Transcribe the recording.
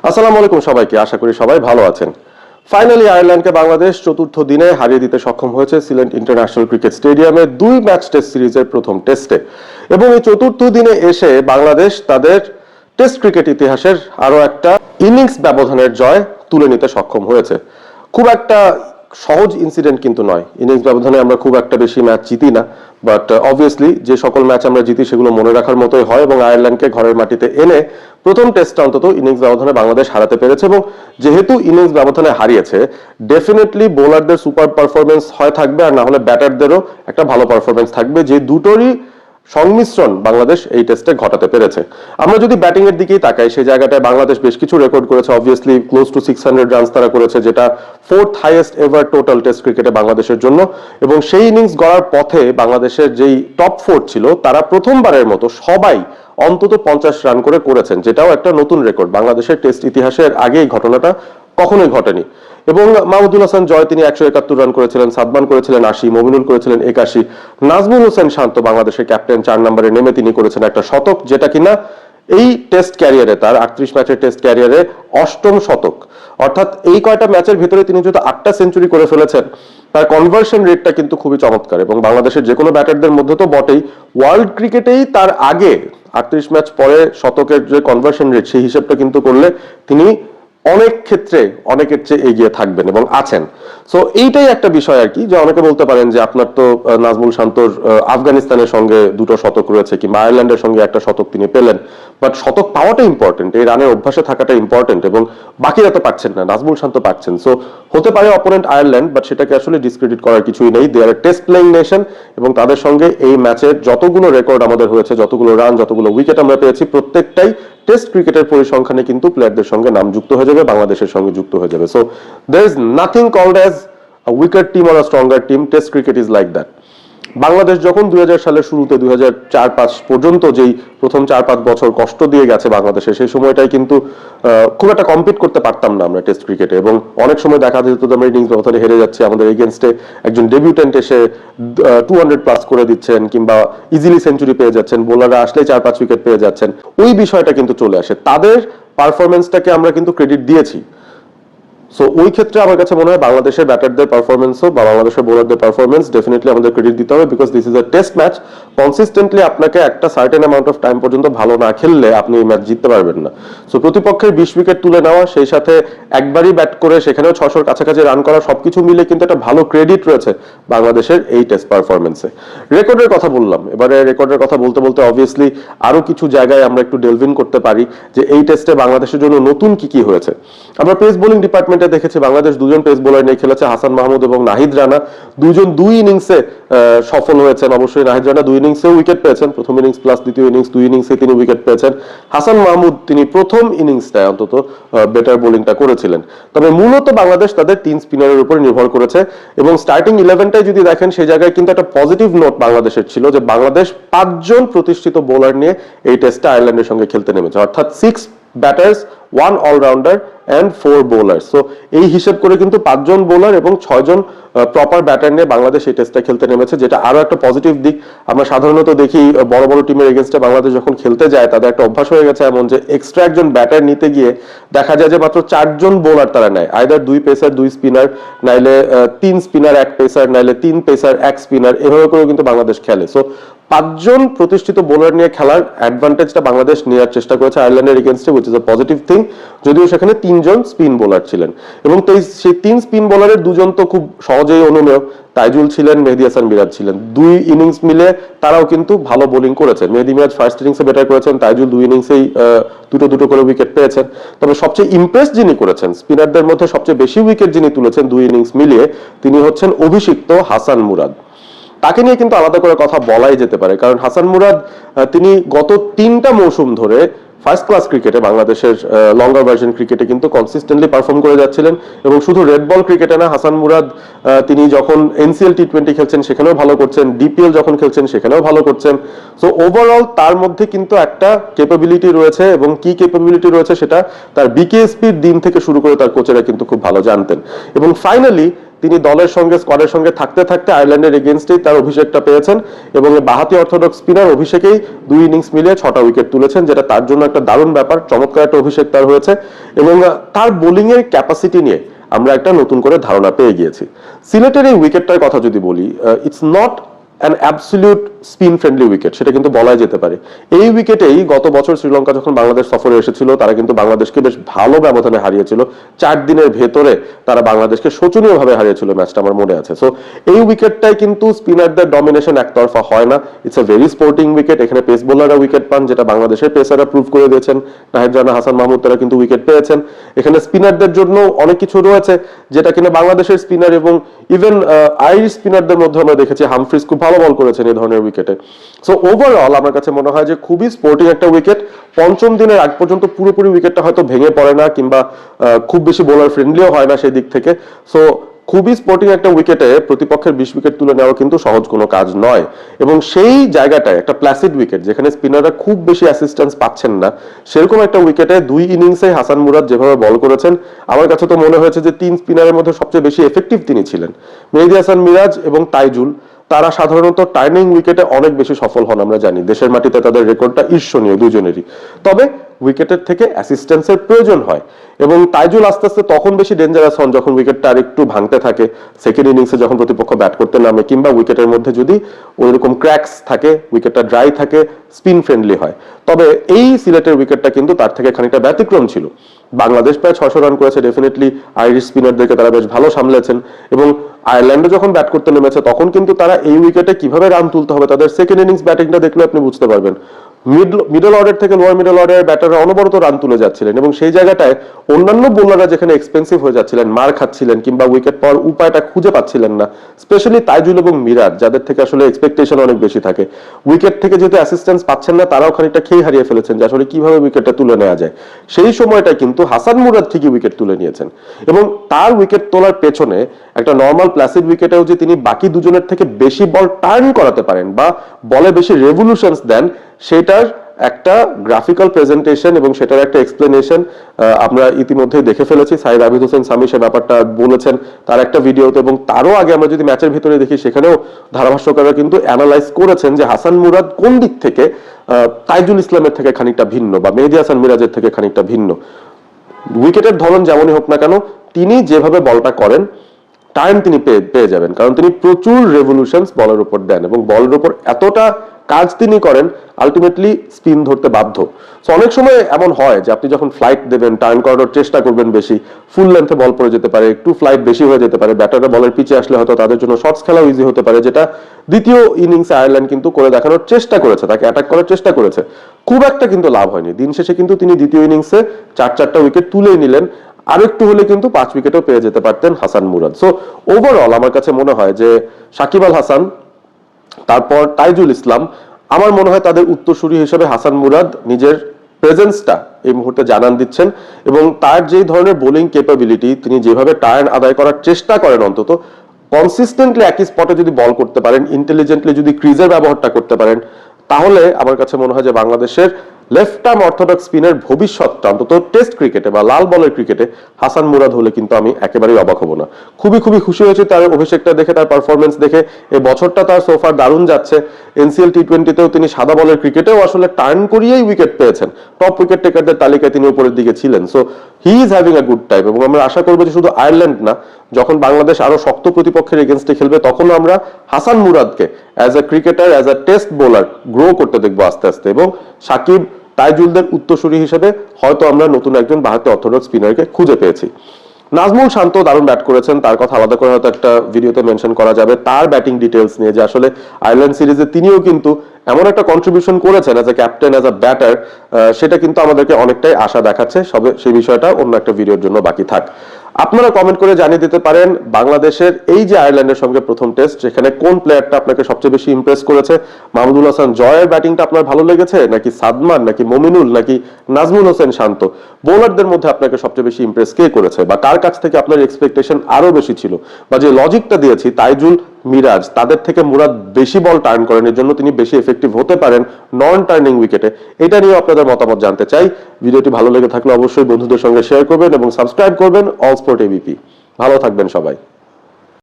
আসসালামু আলাইকুম সবাইকে, আশা করি সবাই ভালো আছেন। ফাইনালি আয়ারল্যান্ডকে বাংলাদেশ চতুর্থ দিনে হারিয়ে দিতে সক্ষম হয়েছে সিলেট ইন্টারন্যাশনাল ক্রিকেট স্টেডিয়ামে 2 ম্যাচ টেস্ট সিরিজের প্রথম টেস্টে। এবং এই চতুর্থ দিনে এসে বাংলাদেশ তাদের টেস্ট ক্রিকেট ইতিহাসের আরো একটা ইনিংস ব্যবধানের জয় তুলে নিতে সক্ষম হয়েছে। খুব একটা সহজ ইনসিডেন্ট কিন্তু নয়। ইনিংস ব্যবধানে আমরা খুব একটা বেশি ম্যাচ জিতি না, বাট অবভিয়াসলি যে সকল ম্যাচ আমরা জিতি সেগুলো মনে রাখার মতোই হয় এবং আয়ারল্যান্ডকে ঘরের মাটিতে এনে প্রথম টেস্টটা অন্তত ইনিংস ব্যবধানে বাংলাদেশ হারাতে পেরেছে। এবং যেহেতু ইনিংস ব্যবধানে হারিয়েছে, ডেফিনেটলি বোলারদের সুপার পারফরমেন্স হয় থাকবে, আর না হলে ব্যাটারদেরও একটা ভালো পারফরমেন্স থাকবে, যে দুটোরই সংমিশ্রণ বাংলাদেশ এই টেস্টে ঘটাতে পেরেছে। আমরা যদি ব্যাটিং এর দিকেই তাকাই, সেই জায়গাটায় বাংলাদেশ বেশ কিছু রেকর্ড করেছে। অবভিয়াসলি ক্লোজ টু 600 রানস তারা করেছে, যেটা 4th highest ever total test ক্রিকেটে বাংলাদেশের জন্য। এবং সেই ইনিংস গড়ার পথে বাংলাদেশের যেই টপ 4 ছিল, তারা প্রথমবারের মতো সবাই অন্তত 50 রান করে করেছেন, যেটাও একটা নতুন রেকর্ড। বাংলাদেশের টেস্ট ইতিহাসের আগে এই ঘটনাটা কখনোই ঘটেনি। এবং মাহমুদুল হাসান জয় তিনি 171 রান করেছিলেন, সাদমান করেছিলেন 80, মমিনুল করেছিলেন 81, নাজমুল হোসেন শান্ত বাংলাদেশের ক্যাপ্টেন 4 নম্বরে নেমে তিনি করেছেন একটা শতক, যেটা কিনা এই টেস্ট ক্যারিয়ারে, তার 38 ম্যাচের টেস্ট ক্যারিয়ারে 8ম শতক। অর্থাৎ এই কয়টা ম্যাচের ভিতরে তিনি যেহেতু 8টা সেঞ্চুরি করে ফেলেছেন, তার কনভার্সন রেটটা কিন্তু খুবই চমৎকার। এবং বাংলাদেশের যে কোনো ব্যাটারদের মধ্যে তো বটেই, ওয়ার্ল্ড ক্রিকেটেই তার আগে 38 ম্যাচ পরে শতকের যে কনভার্সন রেট, সেই হিসেবটা কিন্তু করলে তিনি অনেক ক্ষেত্রে অনেকের চেয়ে এগিয়ে থাকবেন এবং আছেন। সো এইটাই একটা বিষয় আর কি, যে অনেকে বলতে পারেন যে আপনার তো নাজমুল শান্তর আফগানিস্তানের সঙ্গে 2টো শতক রয়েছে, কিংবা আয়ারল্যান্ডের সঙ্গে একটা শতক তিনি পেলেন, বাট শতক পাওয়াটা ইম্পর্টেন্ট, এই রানের অভ্যাসে থাকাটা ইম্পর্টেন্ট, এবং বাকিরা তো পাচ্ছেন না, নাজমুল শান্ত পাচ্ছেন। সো হতে পারে অপোনেন্ট আয়ারল্যান্ড, বাট সেটাকে আসলে ডিসক্রেডিট করার কিছুই নেই। দে আর টেস্ট প্লেইং নেশন, এবং তাদের সঙ্গে এই ম্যাচের যতগুলো রেকর্ড আমাদের হয়েছে, যতগুলো রান, যতগুলো উইকেট আমরা পেয়েছি, প্রত্যেকটাই টেস্ট ক্রিকেটের পরিসংখ্যানে কিন্তু প্লেয়ারদের সঙ্গে নাম যুক্ত হয়ে যাবে, বাংলাদেশের সঙ্গে যুক্ত হয়ে যাবে। So there is nothing called as a weaker team or a stronger team. Test cricket is like that. Bangladesh যখন 2000 সালের শুরুতে 2004-05 পর্যন্ত যেই প্রথম 4-5 বছর কষ্ট দিয়ে গেছে বাংলাদেশে, সেই সময়টাই কিন্তু খুব একটা কম্পিট করতে পারতাম না আমরা টেস্ট ক্রিকেটে। এবং অনেক সময় দেখা যেত আমরা ইনিংস ব্যবধানে হেরে যাচ্ছি, আমাদের এগেনস্টে একজন ডেবিউটেন্ট এসে 200 প্লাস করে দিচ্ছেন, কিংবা ইজিলি সেঞ্চুরি পেয়ে যাচ্ছেন, বোলাররা আসলে 4-5 উইকেট পেয়ে যাচ্ছেন। ওই বিষয়টা কিন্তু চলে আসে। তাদের পারফরমেন্সটাকে আমরা কিন্তু ক্রেডিট দিয়েছি। সো ওই ক্ষেত্রে আমার কাছে মনে হয় বাংলাদেশের ব্যাটারদের পারফরমেন্সও বা বাংলাদেশের বোলারদের পারফরমেন্স ডেফিনেটলি আমাদের ক্রেডিট দিতে হবে, because this is a test match. Consistently আপনাকে একটা সার্টেন অ্যামাউন্ট অফ টাইম পর্যন্ত ভালো না খেললে আপনি এই ম্যাচ জিততে পারবেন না। সো প্রতিপক্ষের 20 উইকেট তুলে নেওয়া, সেই সাথে একবারই ব্যাট করে সেখানেও 600-র কাছাকাছি রান করা, সবকিছু মিলে কিন্তু একটা ভালো ক্রেডিট রয়েছে বাংলাদেশের এই টেস্ট পারফরমেন্সে। রেকর্ডের কথা বললাম, এবারে রেকর্ডের কথা বলতে বলতে অবভিয়াসলি আরো কিছু জায়গায় আমরা একটু ডেলভিন করতে পারি, যে এই টেস্টে বাংলাদেশের জন্য নতুন কি কি হয়েছে। আমরা পেস বোলিং ডিপার্টমেন্টে দেখেছি বাংলাদেশ 2জন পেস বোলার নিয়ে খেলেছে, হাসান মাহমুদ এবং নাহিদ রানা। 2জন 2 ইনিংসে সফল হয়েছেন। অবশ্যই নাহিদ রানা 2 ইনিংসে উইকেট পেয়েছেন, প্রথম ইনিংস প্লাস দ্বিতীয় ইনিংস, 2 ইনিংসে তিনি উইকেট পেয়েছেন। হাসান মাহমুদ তিনি প্রথম ইনিংসটায় অন্তত বেটার বোলিংটা করেছিলেন। তবে মূলত বাংলাদেশ তাদের 3 স্পিনারের উপর নির্ভর করেছে। এবং স্টার্টিং 11টাই যদি দেখেন, সেই জায়গায় কিন্তু একটা পজিটিভ নোট বাংলাদেশের ছিল, যে বাংলাদেশ 5 জন প্রতিষ্ঠিত বোলার নিয়ে এই টেস্টে আয়ারল্যান্ডের সঙ্গে খেলতে নেমেছে, অর্থাৎ 6 batters, 1 allrounder and 4 bowler. So এই হিসেব করে কিন্তু 5 জন বোলার এবং 6 জন প্রপার ব্যাটার নিয়ে বাংলাদেশ এই টেস্টটা খেলতে নেমেছে, যেটা আরো একটা পজিটিভ দিক। আমরা সাধারণত দেখি বড় বড় টিমের এগেইনস্টে বাংলাদেশ যখন খেলতে যায়, তাদের একটা অভ্যাস হয়ে গেছে এমন, যে এক্সট্রা একজন ব্যাটার নিতে গিয়ে দেখা যায় যে মাত্র 4 জন বোলার তারা নেয়, আইদার 2 পেসার 2 স্পিনার, নাইলে 3 স্পিনার 1 পেসার, নাইলে 3 পেসার 1 স্পিনার, এভাবে করেও কিন্তু বাংলাদেশ খেলে। সো 5 জন প্রতিষ্ঠিত বোলার নিয়ে খেলার অ্যাডভান্টেজটা বাংলাদেশ নেওয়ার চেষ্টা করেছে আয়ারল্যান্ডের এগেইনস্টে, which is a positive thing. যদিও সেখানে 3 জন স্পিন বোলার ছিলেন, এবং সেই 3 স্পিন বোলারের 2 জন তো খুব সহজেই অনুমেয়, তাইজুল ছিলেন, মেহেদী হাসান মিরাজ ছিলেন। 2 ইনিংস মিলে তারাও কিন্তু ভালো বোলিং করেছেন। মেহেদী মিরাজ ফার্স্ট ইনিংসে বেটার করেছেন, তাইজুল 2 ইনিংসেই দুটো করে উইকেট পেয়েছেন। তবে সবচেয়ে ইমপ্রেস যিনি করেছেন, স্পিনারদের মধ্যে সবচেয়ে বেশি উইকেট যিনি তুলেছেন 2 ইনিংস মিলিয়ে, তিনি হচ্ছেন অভিষিক্ত হাসান মুরাদ। তাকে নিয়ে কিন্তু আলাদা করে কথা বলাই যেতে পারে, কারণ হাসান মুরাদ তিনি গত 3টা মৌসুম ধরে ফার্স্ট ক্লাস ক্রিকেটে, বাংলাদেশের লঙ্গার ভার্সন ক্রিকেটে কিন্তু কনসিস্টেন্টলি পারফর্ম করে যাচ্ছিলেন। এবং শুধু রেড বল ক্রিকেটে না, হাসান মুরাদ তিনি যখন এনসিএল টি20 খেলছেন সেখানেও ভালো করছেন, ডিপিএল যখন খেলছেন সেখানেও ভালো করছেন। সো ওভারঅল তার মধ্যে কিন্তু একটা ক্যাপাবিলিটি রয়েছে, এবং কি ক্যাপাবিলিটি রয়েছে সেটা তার বিকেএসপির দিন থেকে শুরু করে তার কোচেরা কিন্তু খুব ভালো জানতেন। এবং ফাইনালি তিনি দলের সঙ্গে স্কোয়াডের সঙ্গে থাকতে থাকতে আয়ারল্যান্ডের এগেইনস্টেই তার অভিষেকটা পেয়েছেন এবং বাঁহাতি অর্থোডক্স স্পিনার অভিষেকেই 2 ইনিংস মিলিয়ে 6টা উইকেট তুলেছেন, যেটা তার জন্য একটা দারুণ ব্যাপার। চমৎকার একটা অভিষেক তার হয়েছে এবং তার বোলিং এর ক্যাপাসিটি নিয়ে আমরা একটা নতুন করে ধারণা পেয়ে গিয়েছি। সিলেটের এই উইকেটটার কথা যদি বলি, it's not an absolute spin friendly wicket, সেটা কিন্তু বলাই যেতে পারে। এই উইকেটেই গত বছর শ্রীলঙ্কা যখন বাংলাদেশ সফরে এসেছিল, তারা কিন্তু বাংলাদেশকে বেশ ভালো ব্যবধানে হারিয়েছিল। 4 দিনের ভেতরে তারা বাংলাদেশকে শোচনীয়ভাবে হারিয়েছিল, ম্যাচটা আমার মনে আছে। সো এই উইকেটটাই কিন্তু স্পিনারদের ডমিনেশন একতরফা হয় না। It's a very sporting wicket. এখানে পেস বোলাররা উইকেট পান, যেটা বাংলাদেশের পেসাররা প্রুভ করে দিয়েছেন। নাহিদ রানা, হাসান মাহমুদ তারা কিন্তু উইকেট পেয়েছেন। এখানে স্পিনারদের জন্য অনেক কিছু রয়েছে, যেটা কিনা বাংলাদেশের স্পিনার এবং ইভেন আইরিশ স্পিনারদের মধ্যে আমরা দেখেছি। হামফ্রিজ খুব ভালো বল করেছেন এই ধরনের উইকেটে। সো ওভারঅল আমার কাছে মনে হয় যে খুবই স্পোর্টিং একটা উইকেট। পঞ্চম দিনের আগ পর্যন্ত পুরোপুরি উইকেটটা হয়তো ভেঙে পড়ে না, কিংবা খুব বেশি বোলার ফ্রেন্ডলিও হয় না সেই দিক থেকে। সো খুবই স্পোর্টিং একটা উইকেটে প্রতিপক্ষের 20 উইকেট তুলে নেওয়া কিন্তু সহজ কোনো কাজ নয়। এবং সেই জায়গাটায় একটা প্ল্যাসিড উইকেট, যেখানে স্পিনাররা খুব বেশি অ্যাসিস্ট্যান্স পাচ্ছেন না, সেরকম একটা উইকেটে 2 ইনিংসে হাসান মুরাদ যেভাবে বল করেছেন, আমার কাছে তো মনে হয়েছে যে 3 স্পিনারের মধ্যে সবচেয়ে বেশি এফেক্টিভ তিনি ছিলেন। মেহেদী হাসান মিরাজ এবং তাইজুল তারা সাধারণত টার্নিং উইকেটে অনেক বেশি সফল হন, আমরা জানি। দেশের মাটিতে তাদের রেকর্ডটা ঈর্ষণীয় দুজনেরই। তবে উইকেটের থেকে অ্যাসিস্ট্যান্সের প্রয়োজন হয় এবং তাইজুল আস্তে আস্তে তখন বেশি ডেঞ্জারাস হন যখন উইকেটটা আর একটু ভাঙতে থাকে, সেকেন্ড ইনিংসে যখন প্রতিপক্ষ ব্যাট করতে নামে, কিংবা উইকেটের মধ্যে যদি ওইরকম ক্র্যাকস থাকে, উইকেটটা ড্রাই থাকে, স্পিন ফ্রেন্ডলি হয়। তবে এই সিলেটের উইকেটটা কিন্তু তার থেকে খানিকটা ব্যতিক্রম ছিল। বাংলাদেশ প্রায় 600 রান করেছে, ডেফিনেটলি আইরিশ স্পিনারদেরকে তারা বেশ ভালো সামলেছেন এবং আয়ারল্যান্ডে যখন ব্যাট করতে নেমেছে তখন কিন্তু তারা এই উইকেটে কিভাবে রান তুলতে হবে, তাদের সেকেন্ড ইনিংস ব্যাটিংটা দেখলে আপনি বুঝতে পারবেন। মিডল অর্ডার থেকে লোয়ার মিডল অর্ডারের ব্যাটাররা অনবরত রান তুলে যাচ্ছিলেন এবং সেই জায়গাটায় অন্যান্য বোলাররা যেখানে এক্সপেন্সিভ হয়ে যাচ্ছিলেন, মার খাচ্ছিলেন, কিংবা উইকেট পাওয়ার উপায়টা খুঁজে পাচ্ছিলেন না, স্পেশালি তাইজুল এবং মিরাজ, যাদের থেকে আসলে এক্সপেকটেশন অনেক বেশি থাকে, উইকেট থেকে যেহেতু অ্যাসিস্ট্যান্স পাচ্ছেন না, তারাও খানিকটা খেয়ে হারিয়ে ফেলেছেন যে আসলে কিভাবে উইকেটটা তুলে নেওয়া যায়। সেই সময়টা কিন্তু হাসান মুরাদ ঠিকই উইকেট তুলে নিয়েছেন এবং তার উইকেট তোলার পেছনে একটা নর্মাল প্ল্যাসিড উইকেটেও যে তিনি বাকি দুজনের থেকে বেশি বল টার্ন করাতে পারেন বা বলে বেশি রেভলিউশনস দেন, সেটার একটা গ্রাফিক্যাল প্রেজেন্টেশন এবং সেটার একটা এক্সপ্লেনেশন আমরা ইতিমধ্যেই দেখে ফেলেছি। সাইদ আবিদ হোসেন সামি সে ব্যাপারটা বলেছেন তার একটা ভিডিওতে, এবং তারও আগে আমরা যদি ম্যাচের ভিতরে দেখি সেখানেও ধারাভাষ্যকাররা কিন্তু অ্যানালাইজ করেছেন যে হাসান মুরাদ কোন দিক থেকে তাইজুল ইসলামের থেকে খানিকটা ভিন্ন বা মেহেদী হাসান মিরাজের থেকে খানিকটা ভিন্ন। উইকেটের ধরন যেমনই হোক না কেন, তিনি যেভাবে বলটা করেন টাইম তিনি পেয়ে যাবেন, কারণ তিনি প্রচুর রেভলিউশনস বলের উপর দেন এবং বলের উপর এতটা কাজ তিনি করেন, আলটিমেটলি স্পিন ধরতে বাধ্য। সো অনেক সময় এমন হয় যে আপনি যখন ফ্লাইট দেবেন, টার্ন করানোর চেষ্টা করবেন বেশি, ফুল লেন্থে বল পড়ে যেতে পারে, একটু ফ্লাইট বেশি হয়ে যেতে পারে, ব্যাটাররা বলের পিছে আসলে হয়তো তাদের জন্য শর্টস খেলাও ইজি হতে পারে, যেটা দ্বিতীয় ইনিংসে আয়ারল্যান্ড কিন্তু করে দেখানোর চেষ্টা করেছে, তাকে অ্যাটাক করার চেষ্টা করেছে। খুব একটা কিন্তু লাভ হয়নি। দিন শেষে কিন্তু তিনি দ্বিতীয় ইনিংসে 4-4টা উইকেট তুলেই নিলেন। আরেকটু হলে কিন্তু 5 উইকেটও পেয়ে যেতে পারতেন হাসান মুরাদ। সো ওভারঅল আমার কাছে মনে হয় যে সাকিব আল হাসান, তারপর তাইজুল ইসলাম, আমার মনে হয় তাদের উত্তরসূরি হিসেবে হাসান মুরাদ নিজের প্রেজেন্সটা এই মুহূর্তে জানান দিচ্ছেন এবং তার যে ধরনের বোলিং ক্যাপাবিলিটি, তিনি যেভাবে টার্ন আদায় করার চেষ্টা করেন, অন্তত কনসিস্টেন্টলি একই স্পটে যদি বল করতে পারেন, ইন্টেলিজেন্টলি যদি ক্রিজের ব্যবহারটা করতে পারেন, তাহলে আমার কাছে মনে হয় যে বাংলাদেশের লেফট আর্ম অর্থোডক্স স্পিনের ভবিষ্যৎটা অন্তত টেস্ট ক্রিকেটে বা লাল বলের ক্রিকেটে হাসান মুরাদ হলে কিন্তু আমি একেবারেই অবাক হব না। খুবই খুশি হয়েছি তার অভিষেকটা দেখে, তার পারফরমেন্স দেখে। এই বছরটা তার সোফার দারুণ যাচ্ছে। এনসিএল টি20তেও তিনি সাদা বলের ক্রিকেটেও আসলে টার্ন করিয়েই উইকেট পেয়েছেন, টপ উইকেট টেকারদের তালিকায় তিনি উপরের দিকে ছিলেন। So he is having a good time এবং আমরা আশা করবো যে শুধু আয়ারল্যান্ড না, যখন বাংলাদেশ আরো শক্ত প্রতিপক্ষের এগেনস্টে খেলবে, তখন আমরা হাসান মুরাদকে as a cricketer, as a test bowler grow করতে দেখবো আস্তে আস্তে, এবং সাকিব তাইজুলদের উত্তরসূরি হিসেবে হয়তো আমরা নতুন একজন বাঁহাতি অর্থোডক্স স্পিনারকে খুঁজে পেয়েছি। নাজমুল শান্ত দারুণ ব্যাট করেছেন, তার কথা আলাদা করে হয়তো একটা ভিডিওতে মেনশন করা যাবে, তার ব্যাটিং ডিটেলস নিয়ে, যে আসলে আয়ারল্যান্ড সিরিজে তিনিও কিন্তু এমন একটা কন্ট্রিবিউশন করেছেন as a captain, as a batter, সেটা কিন্তু আমাদেরকে অনেকটাই আশা দেখাচ্ছে। সবে সেই বিষয়টা অন্য একটা ভিডিওর জন্য বাকি থাক। আপনারা কমেন্ট করে জানিয়ে দিতে পারেন বাংলাদেশের এই যে আয়ারল্যান্ডের সঙ্গে প্রথম টেস্ট, সেখানে কোন প্লেয়ারটা আপনাকে সবচেয়ে বেশি ইমপ্রেস করেছে। মাহমুদুল হাসান জয়ের ব্যাটিংটা আপনার ভালো লেগেছে, নাকি সাদমান, নাকি মমিনুল, নাকি নাজমুল হোসেন শান্ত? বোলারদের মধ্যে আপনাকে সবচেয়ে বেশি ইমপ্রেস কে করেছে, বা কার কাছ থেকে আপনার এক্সপেকটেশন আরো বেশি ছিল, বা যে লজিকটা দিয়েছি তাইজুল মিরাজ তাদের থেকে মুরাদ বেশি বল টার্ন করেন, এর জন্য তিনি বেশি এফেক্টিভ হতে পারেন নন টার্নিং উইকেটে, এটা নিয়ে আপনাদের মতামত জানতে চাই। ভিডিওটি ভালো লেগে থাকলে অবশ্যই বন্ধুদের সঙ্গে শেয়ার করবেন এবং সাবস্ক্রাইব করবেন অল স্পোর্ট এবিপি। ভালো থাকবেন সবাই।